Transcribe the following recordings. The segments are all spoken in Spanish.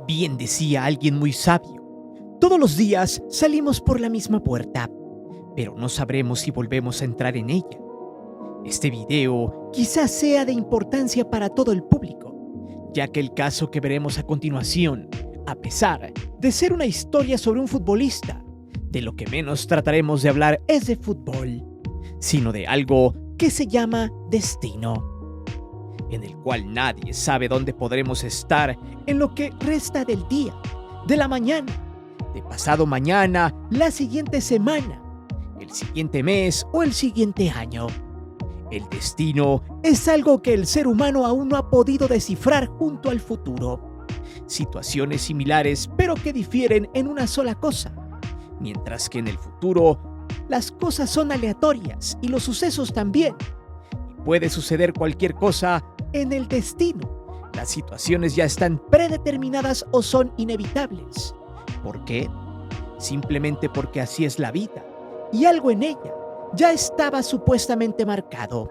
Bien decía alguien muy sabio, todos los días salimos por la misma puerta, pero no sabremos si volvemos a entrar en ella. Este video quizás sea de importancia para todo el público, ya que el caso que veremos a continuación, a pesar de ser una historia sobre un futbolista, de lo que menos trataremos de hablar es de fútbol, sino de algo que se llama destino, en el cual nadie sabe dónde podremos estar en lo que resta del día, de la mañana, de pasado mañana, la siguiente semana, el siguiente mes o el siguiente año. El destino es algo que el ser humano aún no ha podido descifrar junto al futuro. Situaciones similares, pero que difieren en una sola cosa, mientras que en el futuro las cosas son aleatorias y los sucesos también. Y puede suceder cualquier cosa en el destino. Las situaciones ya están predeterminadas o son inevitables. ¿Por qué? Simplemente porque así es la vida, y algo en ella ya estaba supuestamente marcado.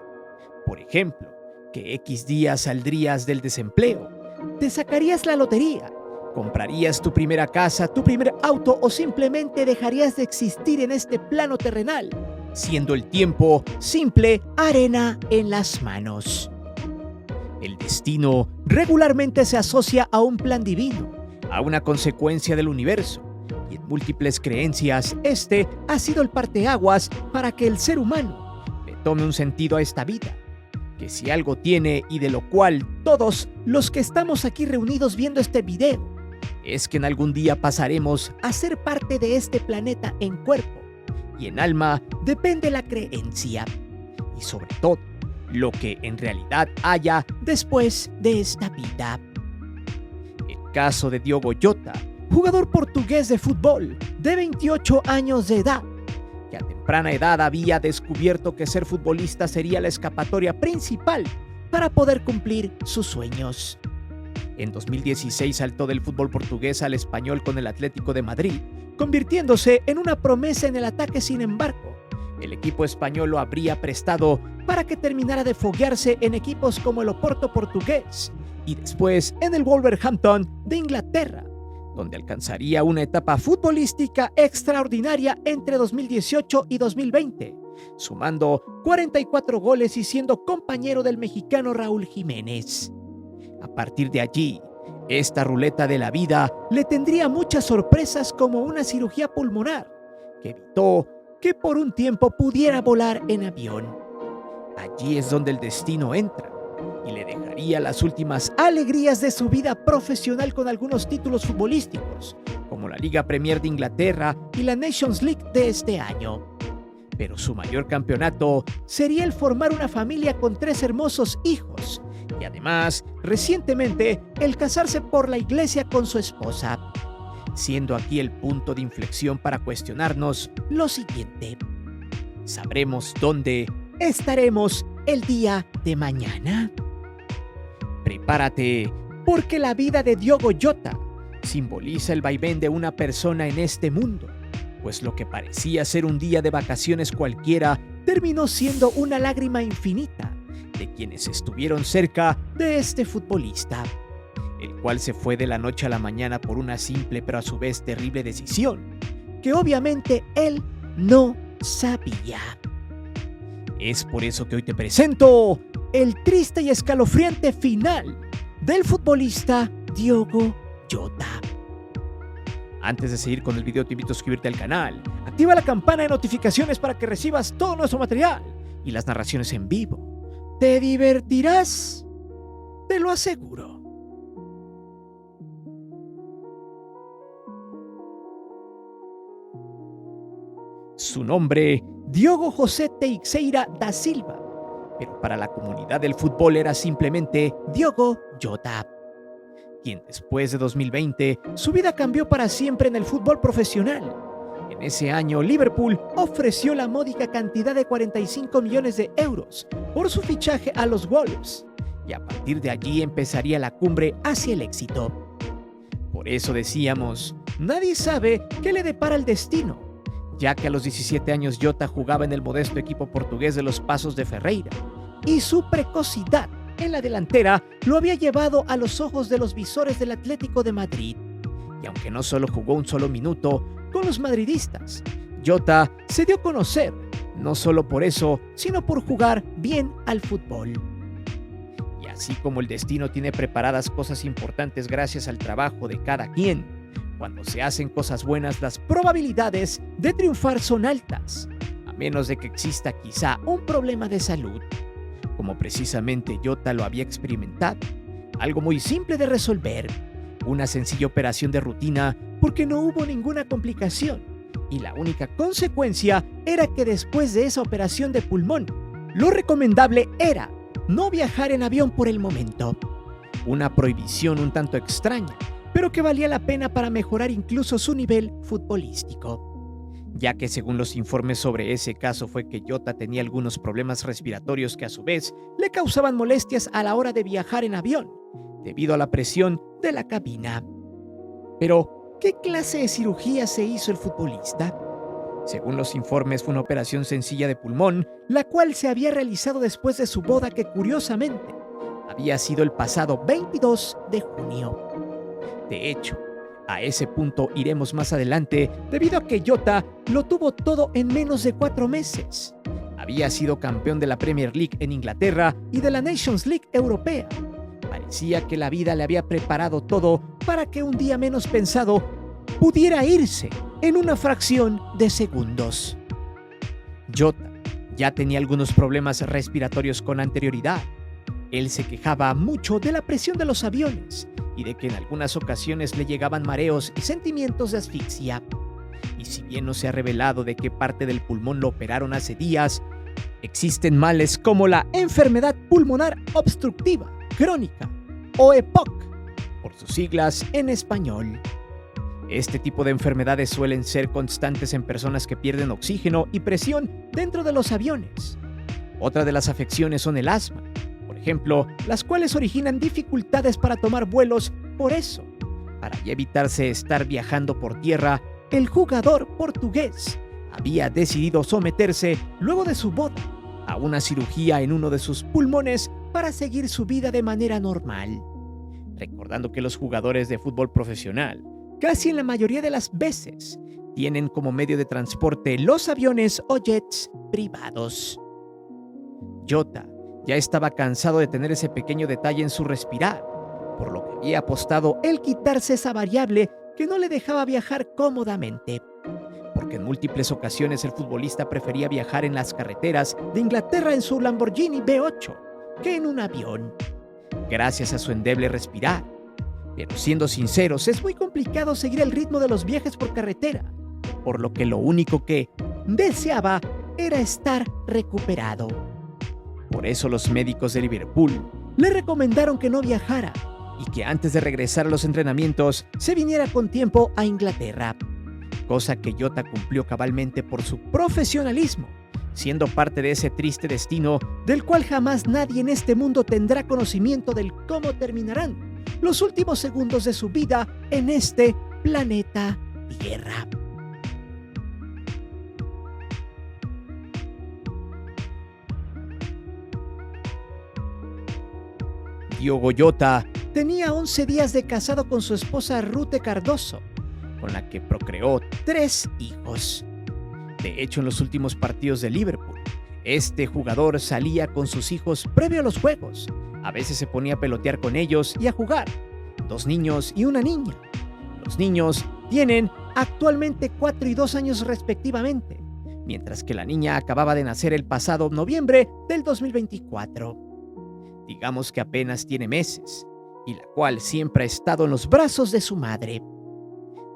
Por ejemplo, que X días saldrías del desempleo, te sacarías la lotería, comprarías tu primera casa, tu primer auto o simplemente dejarías de existir en este plano terrenal, siendo el tiempo simple arena en las manos. El destino regularmente se asocia a un plan divino, a una consecuencia del universo, y en múltiples creencias este ha sido el parteaguas para que el ser humano le tome un sentido a esta vida, que si algo tiene y de lo cual todos los que estamos aquí reunidos viendo este video, es que en algún día pasaremos a ser parte de este planeta en cuerpo, y en alma depende la creencia, y sobre todo, lo que en realidad haya después de esta vida. El caso de Diogo Jota, jugador portugués de fútbol de 28 años de edad, que a temprana edad había descubierto que ser futbolista sería la escapatoria principal para poder cumplir sus sueños. En 2016 saltó del fútbol portugués al español con el Atlético de Madrid, convirtiéndose en una promesa en el ataque. Sin embargo, el equipo español lo habría prestado para que terminara de foguearse en equipos como el Oporto portugués y después en el Wolverhampton de Inglaterra, donde alcanzaría una etapa futbolística extraordinaria entre 2018 y 2020, sumando 44 goles y siendo compañero del mexicano Raúl Jiménez. A partir de allí, esta ruleta de la vida le tendría muchas sorpresas, como una cirugía pulmonar que evitó que por un tiempo pudiera volar en avión. Allí es donde el destino entra y le dejaría las últimas alegrías de su vida profesional con algunos títulos futbolísticos, como la Liga Premier de Inglaterra y la Nations League de este año. Pero su mayor campeonato sería el formar una familia con 3 hermosos hijos, y además, recientemente, el casarse por la iglesia con su esposa, siendo aquí el punto de inflexión para cuestionarnos lo siguiente: ¿sabremos dónde estaremos el día de mañana? Prepárate, porque la vida de Diogo Jota simboliza el vaivén de una persona en este mundo, pues lo que parecía ser un día de vacaciones cualquiera terminó siendo una lágrima infinita de quienes estuvieron cerca de este futbolista, el cual se fue de la noche a la mañana por una simple pero a su vez terrible decisión, que obviamente él no sabía. Es por eso que hoy te presento el triste y escalofriante final del futbolista Diogo Jota. Antes de seguir con el video, te invito a suscribirte al canal, activa la campana de notificaciones para que recibas todo nuestro material y las narraciones en vivo. Te divertirás, te lo aseguro. Su nombre, Diogo José Teixeira da Silva, pero para la comunidad del fútbol era simplemente Diogo Jota, quien después de 2020 su vida cambió para siempre en el fútbol profesional. En ese año, Liverpool ofreció la módica cantidad de 45 millones de euros por su fichaje a los Wolves, y a partir de allí empezaría la cumbre hacia el éxito. Por eso decíamos, nadie sabe qué le depara el destino, ya que a los 17 años Jota jugaba en el modesto equipo portugués de los Paços de Ferreira, y su precocidad en la delantera lo había llevado a los ojos de los visores del Atlético de Madrid. Y aunque no solo jugó un solo minuto con los madridistas, Jota se dio a conocer, no solo por eso, sino por jugar bien al fútbol. Y así como el destino tiene preparadas cosas importantes gracias al trabajo de cada quien, cuando se hacen cosas buenas, las probabilidades de triunfar son altas, a menos de que exista quizá un problema de salud, como precisamente Jota lo había experimentado. Algo muy simple de resolver, una sencilla operación de rutina porque no hubo ninguna complicación, y la única consecuencia era que después de esa operación de pulmón, lo recomendable era no viajar en avión por el momento. Una prohibición un tanto extraña, pero que valía la pena para mejorar incluso su nivel futbolístico, ya que según los informes sobre ese caso fue que Jota tenía algunos problemas respiratorios que a su vez le causaban molestias a la hora de viajar en avión, debido a la presión de la cabina. Pero, ¿qué clase de cirugía se hizo el futbolista? Según los informes, fue una operación sencilla de pulmón, la cual se había realizado después de su boda que curiosamente había sido el pasado 22 de junio. De hecho, a ese punto iremos más adelante debido a que Jota lo tuvo todo en menos de 4 meses. Había sido campeón de la Premier League en Inglaterra y de la Nations League europea. Parecía que la vida le había preparado todo para que un día menos pensado pudiera irse en una fracción de segundos. Jota ya tenía algunos problemas respiratorios con anterioridad. Él se quejaba mucho de la presión de los aviones y de que en algunas ocasiones le llegaban mareos y sentimientos de asfixia. Y si bien no se ha revelado de qué parte del pulmón lo operaron hace días, existen males como la enfermedad pulmonar obstructiva crónica o EPOC, por sus siglas en español. Este tipo de enfermedades suelen ser constantes en personas que pierden oxígeno y presión dentro de los aviones. Otra de las afecciones son el asma, por ejemplo, las cuales originan dificultades para tomar vuelos. Por eso, para ya evitarse estar viajando por tierra, el jugador portugués había decidido someterse, luego de su boda, a una cirugía en uno de sus pulmones para seguir su vida de manera normal. Recordando que los jugadores de fútbol profesional, casi en la mayoría de las veces, tienen como medio de transporte los aviones o jets privados. Jota ya estaba cansado de tener ese pequeño detalle en su respirar, por lo que había apostado el quitarse esa variable que no le dejaba viajar cómodamente. Porque en múltiples ocasiones el futbolista prefería viajar en las carreteras de Inglaterra en su Lamborghini V8 que en un avión, gracias a su endeble respirar. Pero siendo sinceros, es muy complicado seguir el ritmo de los viajes por carretera, por lo que lo único que deseaba era estar recuperado. Por eso los médicos de Liverpool le recomendaron que no viajara y que antes de regresar a los entrenamientos se viniera con tiempo a Inglaterra, cosa que Jota cumplió cabalmente por su profesionalismo, siendo parte de ese triste destino del cual jamás nadie en este mundo tendrá conocimiento del cómo terminarán los últimos segundos de su vida en este planeta Tierra. Diogo Jota tenía 11 días de casado con su esposa Ruth Cardoso, con la que procreó 3 hijos. De hecho, en los últimos partidos de Liverpool, este jugador salía con sus hijos previo a los juegos. A veces se ponía a pelotear con ellos y a jugar. 2 niños y una niña. Los niños tienen actualmente 4 y 2 años respectivamente, mientras que la niña acababa de nacer el pasado noviembre del 2024. Digamos que apenas tiene meses, y la cual siempre ha estado en los brazos de su madre.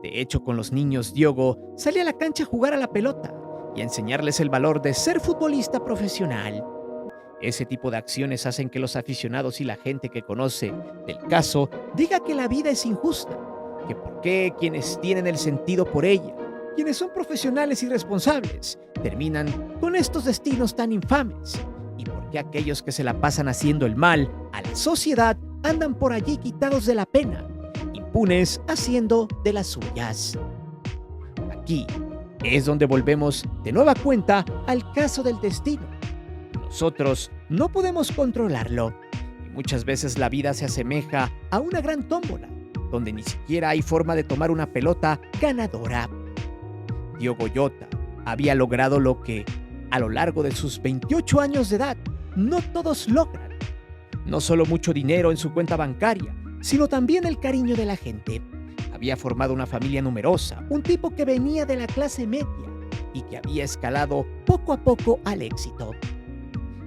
De hecho, con los niños, Diogo salía a la cancha a jugar a la pelota y a enseñarles el valor de ser futbolista profesional. Ese tipo de acciones hacen que los aficionados y la gente que conoce del caso diga que la vida es injusta, que por qué quienes tienen el sentido por ella, quienes son profesionales y responsables, terminan con estos destinos tan infames, y por qué aquellos que se la pasan haciendo el mal a la sociedad andan por allí quitados de la pena, impunes haciendo de las suyas. Aquí es donde volvemos de nueva cuenta al caso del destino. Nosotros no podemos controlarlo, y Muchas veces la vida se asemeja a una gran tómbola, donde ni siquiera hay forma de tomar una pelota ganadora. Diogo Jota había logrado lo que, a lo largo de sus 28 años de edad, no todos logran. No solo mucho dinero en su cuenta bancaria, sino también el cariño de la gente. Había formado una familia numerosa, un tipo que venía de la clase media y que había escalado poco a poco al éxito.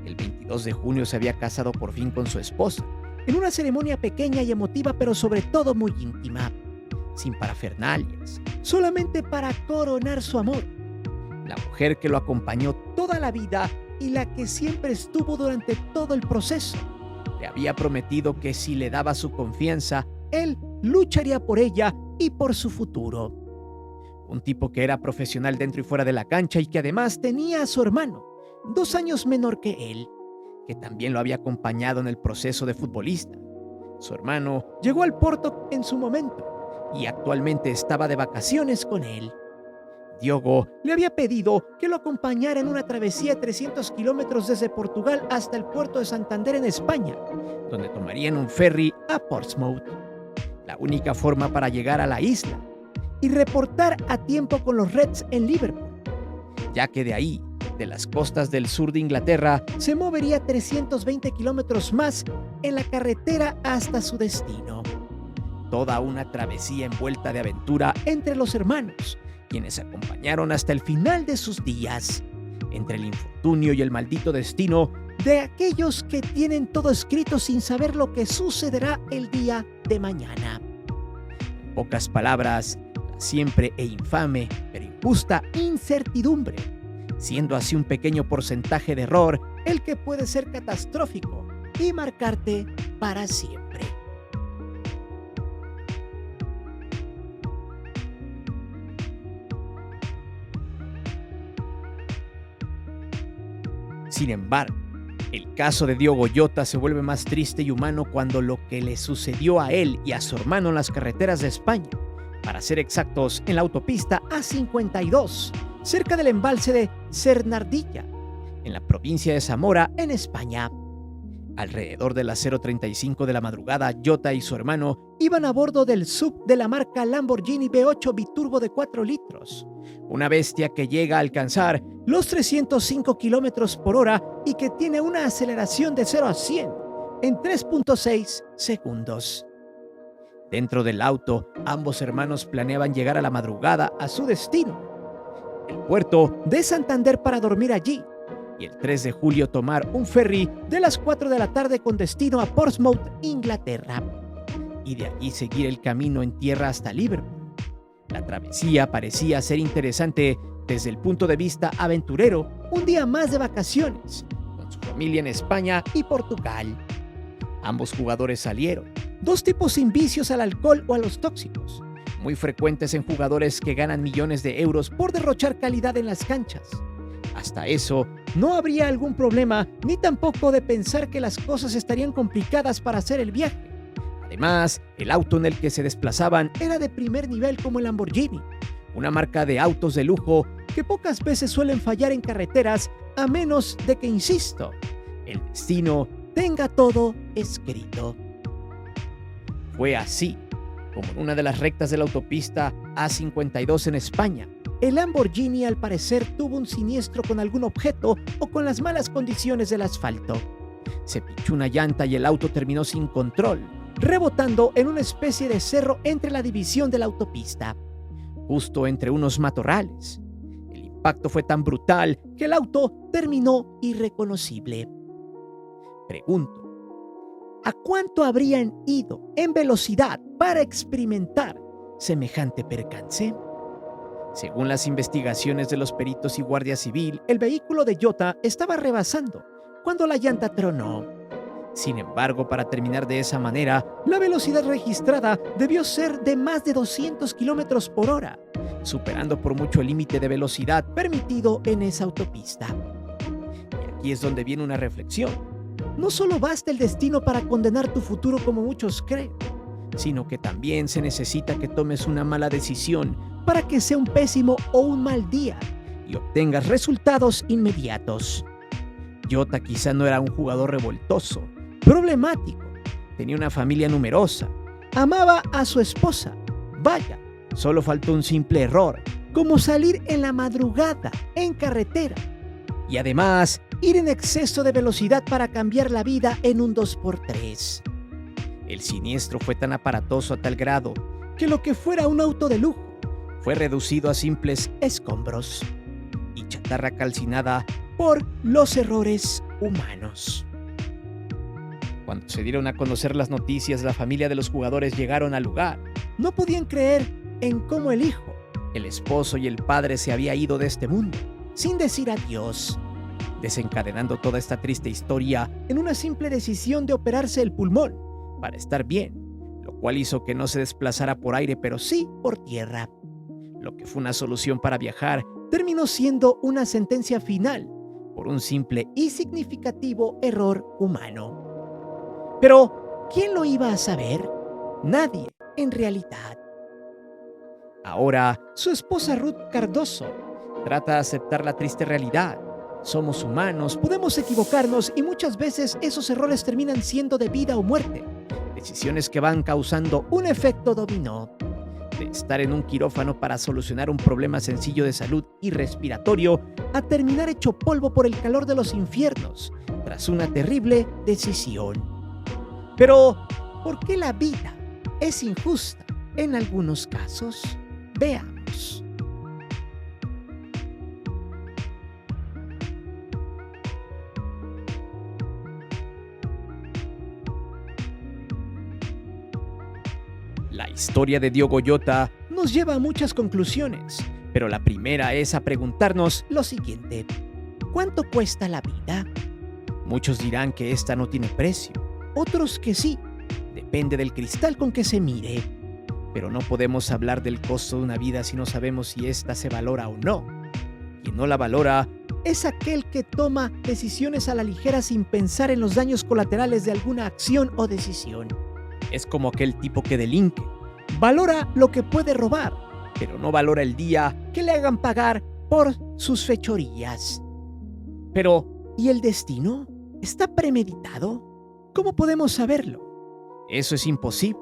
El 22 de junio se había casado por fin con su esposa, en una ceremonia pequeña y emotiva, pero sobre todo muy íntima, sin parafernalias, solamente para coronar su amor. La mujer que lo acompañó toda la vida y la que siempre estuvo durante todo el proceso. Le había prometido que si le daba su confianza, él lucharía por ella y por su futuro. Un tipo que era profesional dentro y fuera de la cancha y que además tenía a su hermano, 2 años menor que él, que también lo había acompañado en el proceso de futbolista. Su hermano llegó al Porto en su momento y actualmente estaba de vacaciones con él. Diogo le había pedido que lo acompañara en una travesía de 300 kilómetros desde Portugal hasta el puerto de Santander en España, donde tomarían un ferry a Portsmouth, la única forma para llegar a la isla y reportar a tiempo con los Reds en Liverpool, ya que de ahí, de las costas del sur de Inglaterra, se movería 320 kilómetros más en la carretera hasta su destino. Toda una travesía envuelta de aventura entre los hermanos, quienes se acompañaron hasta el final de sus días, entre el infortunio y el maldito destino de aquellos que tienen todo escrito sin saber lo que sucederá el día de mañana. En pocas palabras, la siempre e infame, pero injusta incertidumbre, siendo así un pequeño porcentaje de error el que puede ser catastrófico y marcarte para siempre. Sin embargo, el caso de Diogo Jota se vuelve más triste y humano cuando lo que le sucedió a él y a su hermano en las carreteras de España, para ser exactos, en la autopista A52, cerca del embalse de Cernardilla, en la provincia de Zamora, en España. Alrededor de las 0:35 de la madrugada, Jota y su hermano iban a bordo del SUV de la marca Lamborghini V8 biturbo de 4 litros, una bestia que llega a alcanzar los 305 kilómetros por hora y que tiene una aceleración de 0 a 100 en 3.6 segundos. Dentro del auto, ambos hermanos planeaban llegar a la madrugada a su destino, el puerto de Santander, para dormir allí, y el 3 de julio tomar un ferry de las 4 de la tarde con destino a Portsmouth, Inglaterra, y de allí seguir el camino en tierra hasta Liverpool. La travesía parecía ser interesante desde el punto de vista aventurero, un día más de vacaciones, con su familia en España y Portugal. Ambos jugadores salieron, 2 tipos sin vicios al alcohol o a los tóxicos, muy frecuentes en jugadores que ganan millones de euros por derrochar calidad en las canchas. Hasta eso, no habría algún problema, ni tampoco de pensar que las cosas estarían complicadas para hacer el viaje. Además, el auto en el que se desplazaban era de primer nivel como el Lamborghini, una marca de autos de lujo que pocas veces suelen fallar en carreteras, a menos de que, insisto, el destino tenga todo escrito. Fue así como en una de las rectas de la autopista A52 en España, el Lamborghini al parecer tuvo un siniestro con algún objeto o con las malas condiciones del asfalto. Se pinchó una llanta y el auto terminó sin control, rebotando en una especie de cerro entre la división de la autopista, justo entre unos matorrales. El impacto fue tan brutal que el auto terminó irreconocible. Pregunto, ¿a cuánto habrían ido en velocidad para experimentar semejante percance? Según las investigaciones de los peritos y guardia civil, el vehículo de Jota estaba rebasando cuando la llanta tronó. Sin embargo, para terminar de esa manera, la velocidad registrada debió ser de más de 200 kilómetros por hora, superando por mucho el límite de velocidad permitido en esa autopista. Y aquí es donde viene una reflexión. No solo basta el destino para condenar tu futuro como muchos creen, sino que también se necesita que tomes una mala decisión para que sea un pésimo o un mal día y obtengas resultados inmediatos. Jota quizá no era un jugador revoltoso, problemático, tenía una familia numerosa, amaba a su esposa. Vaya, solo faltó un simple error, como salir en la madrugada en carretera. Y además, ir en exceso de velocidad para cambiar la vida en un 2x3. El siniestro fue tan aparatoso a tal grado que lo que fuera un auto de lujo fue reducido a simples escombros y chatarra calcinada por los errores humanos. Cuando se dieron a conocer las noticias, la familia de los jugadores llegaron al lugar. No podían creer en cómo el hijo, el esposo y el padre se había ido de este mundo, sin decir adiós, desencadenando toda esta triste historia en una simple decisión de operarse el pulmón para estar bien, lo cual hizo que no se desplazara por aire, pero sí por tierra. Lo que fue una solución para viajar terminó siendo una sentencia final por un simple y significativo error humano. Pero, ¿quién lo iba a saber? Nadie, en realidad. Ahora, su esposa Ruth Cardoso trata de aceptar la triste realidad. Somos humanos, podemos equivocarnos y muchas veces esos errores terminan siendo de vida o muerte. Decisiones que van causando un efecto dominó. De estar en un quirófano para solucionar un problema sencillo de salud y respiratorio a terminar hecho polvo por el calor de los infiernos tras una terrible decisión. Pero, ¿por qué la vida es injusta en algunos casos? Veamos. La historia de Diogo Jota nos lleva a muchas conclusiones, pero la primera es a preguntarnos lo siguiente: ¿cuánto cuesta la vida? Muchos dirán que esta no tiene precio, otros que sí, depende del cristal con que se mire. Pero no podemos hablar del costo de una vida si no sabemos si ésta se valora o no. Quien no la valora es aquel que toma decisiones a la ligera sin pensar en los daños colaterales de alguna acción o decisión. Es como aquel tipo que delinque. Valora lo que puede robar, pero no valora el día que le hagan pagar por sus fechorías. Pero, ¿y el destino? ¿Está premeditado? ¿Cómo podemos saberlo? Eso es imposible,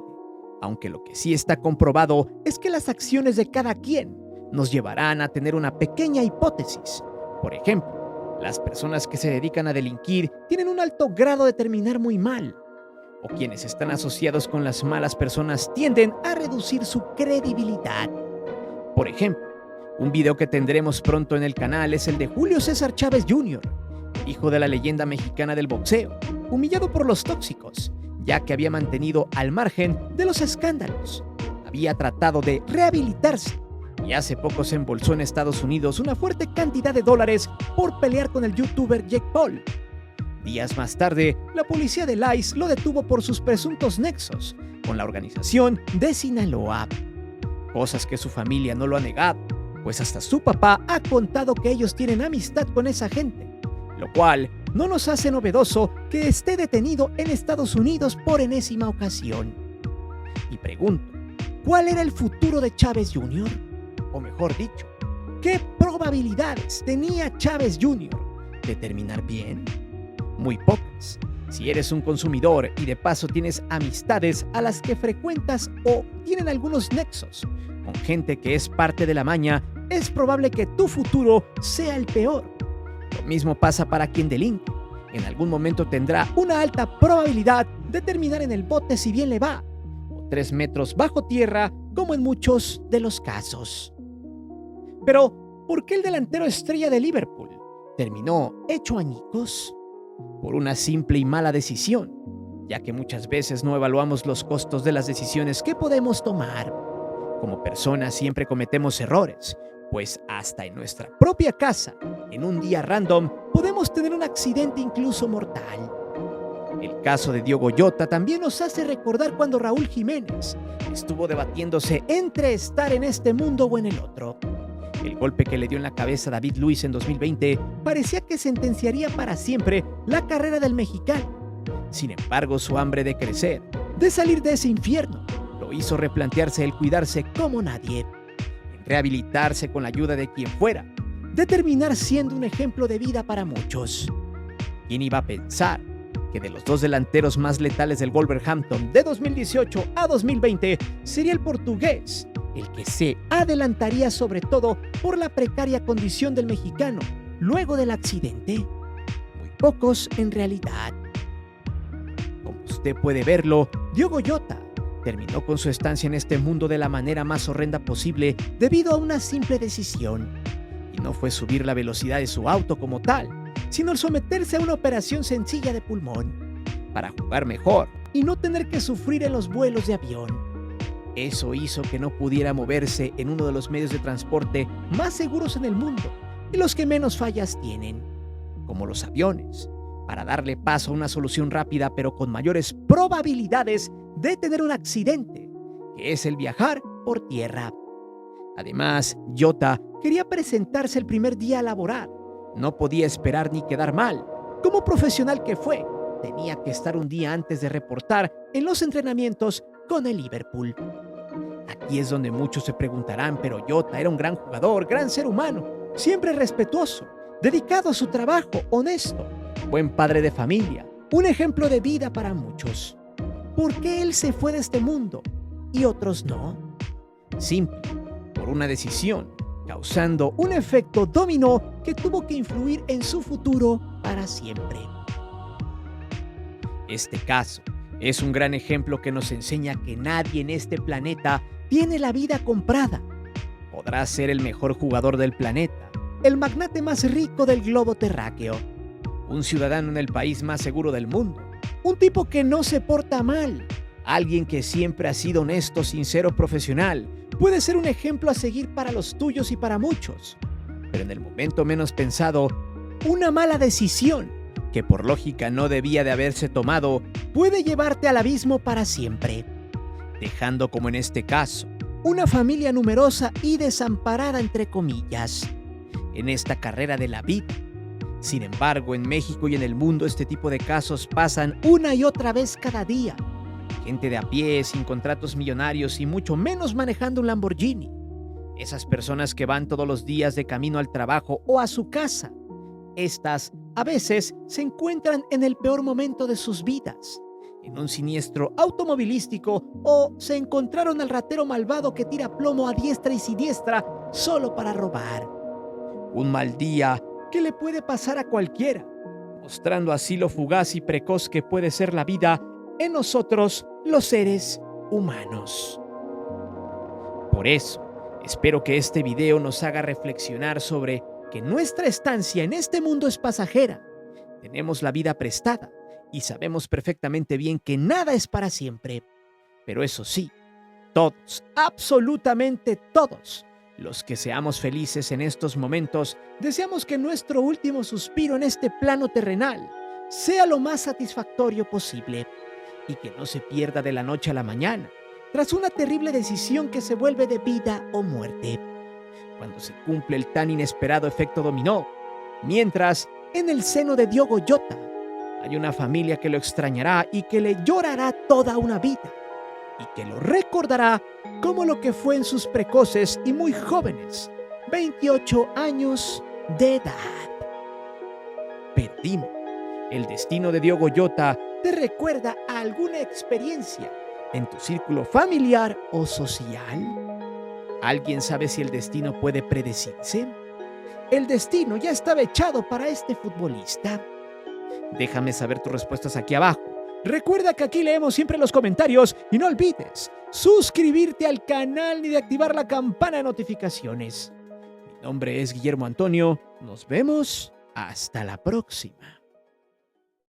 aunque lo que sí está comprobado es que las acciones de cada quien nos llevarán a tener una pequeña hipótesis. Por ejemplo, las personas que se dedican a delinquir tienen un alto grado de terminar muy mal, o quienes están asociados con las malas personas tienden a reducir su credibilidad. Por ejemplo, un video que tendremos pronto en el canal es el de Julio César Chávez Jr., hijo de la leyenda mexicana del boxeo, humillado por los tóxicos, ya que había mantenido al margen de los escándalos. Había tratado de rehabilitarse y hace poco se embolsó en Estados Unidos una fuerte cantidad de dólares por pelear con el youtuber Jake Paul. Días más tarde, la policía de ICE lo detuvo por sus presuntos nexos con la organización de Sinaloa. Cosas que su familia no lo ha negado, pues hasta su papá ha contado que ellos tienen amistad con esa gente, lo cual no nos hace novedoso que esté detenido en Estados Unidos por enésima ocasión. Y pregunto, ¿cuál era el futuro de Chávez Jr.? O mejor dicho, ¿qué probabilidades tenía Chávez Jr. de terminar bien? Muy pocas. Si eres un consumidor y de paso tienes amistades a las que frecuentas o tienen algunos nexos con gente que es parte de la maña, es probable que tu futuro sea el peor. Lo mismo pasa para quien delinque. En algún momento tendrá una alta probabilidad de terminar en el bote si bien le va, o 3 metros bajo tierra, como en muchos de los casos. Pero, ¿por qué el delantero estrella de Liverpool terminó hecho añicos? Por una simple y mala decisión, ya que muchas veces no evaluamos los costos de las decisiones que podemos tomar. Como personas siempre cometemos errores, pues hasta en nuestra propia casa, en un día random, podemos tener un accidente incluso mortal. El caso de Diogo Jota también nos hace recordar cuando Raúl Jiménez estuvo debatiéndose entre estar en este mundo o en el otro. El golpe que le dio en la cabeza a David Luiz en 2020 parecía que sentenciaría para siempre la carrera del mexicano. Sin embargo, su hambre de crecer, de salir de ese infierno, lo hizo replantearse el cuidarse como nadie, en rehabilitarse con la ayuda de quien fuera, de terminar siendo un ejemplo de vida para muchos. ¿Quién iba a pensar que de los dos delanteros más letales del Wolverhampton de 2018 a 2020 sería el portugués, el que se adelantaría sobre todo por la precaria condición del mexicano luego del accidente. Muy pocos en realidad. Como usted puede verlo, Diogo Jota terminó con su estancia en este mundo de la manera más horrenda posible debido a una simple decisión. Y no fue subir la velocidad de su auto como tal, sino el someterse a una operación sencilla de pulmón, para jugar mejor y no tener que sufrir en los vuelos de avión. Eso hizo que no pudiera moverse en uno de los medios de transporte más seguros en el mundo y los que menos fallas tienen, como los aviones, para darle paso a una solución rápida pero con mayores probabilidades de tener un accidente, que es el viajar por tierra. Además, Jota quería presentarse el primer día a laborar. No podía esperar ni quedar mal. Como profesional que fue, tenía que estar un día antes de reportar en los entrenamientos con el Liverpool. Aquí es donde muchos se preguntarán, pero Jota era un gran jugador, gran ser humano, siempre respetuoso, dedicado a su trabajo, honesto, buen padre de familia, un ejemplo de vida para muchos. ¿Por qué él se fue de este mundo y otros no? Simple, por una decisión, causando un efecto dominó que tuvo que influir en su futuro para siempre. Este caso es un gran ejemplo que nos enseña que nadie en este planeta tiene la vida comprada. Podrás ser el mejor jugador del planeta, el magnate más rico del globo terráqueo, un ciudadano en el país más seguro del mundo, un tipo que no se porta mal, alguien que siempre ha sido honesto, sincero, profesional. Puede ser un ejemplo a seguir para los tuyos y para muchos, pero en el momento menos pensado, una mala decisión, que por lógica no debía de haberse tomado, puede llevarte al abismo para siempre, dejando, como en este caso, una familia numerosa y desamparada entre comillas, en esta carrera de la vida. Sin embargo, en México y en el mundo este tipo de casos pasan una y otra vez cada día. Gente de a pie, sin contratos millonarios y mucho menos manejando un Lamborghini. Esas personas que van todos los días de camino al trabajo o a su casa. Estas, a veces, se encuentran en el peor momento de sus vidas, en un siniestro automovilístico, o se encontraron al ratero malvado que tira plomo a diestra y siniestra solo para robar. Un mal día que le puede pasar a cualquiera, mostrando así lo fugaz y precoz que puede ser la vida en nosotros, los seres humanos. Por eso, espero que este video nos haga reflexionar sobre que nuestra estancia en este mundo es pasajera. Tenemos la vida prestada y sabemos perfectamente bien que nada es para siempre. Pero eso sí, todos, absolutamente todos, los que seamos felices en estos momentos, deseamos que nuestro último suspiro en este plano terrenal sea lo más satisfactorio posible y que no se pierda de la noche a la mañana, tras una terrible decisión que se vuelve de vida o muerte, cuando se cumple el tan inesperado efecto dominó, mientras en el seno de Diogo Jota hay una familia que lo extrañará y que le llorará toda una vida, y que lo recordará como lo que fue en sus precoces y muy jóvenes 28 años de edad. Pero dime, ¿el destino de Diogo Jota te recuerda a alguna experiencia en tu círculo familiar o social? ¿Alguien sabe si el destino puede predecirse? ¿El destino ya estaba echado para este futbolista? Déjame saber tus respuestas aquí abajo. Recuerda que aquí leemos siempre los comentarios y no olvides suscribirte al canal ni de activar la campana de notificaciones. Mi nombre es Guillermo Antonio. Nos vemos hasta la próxima.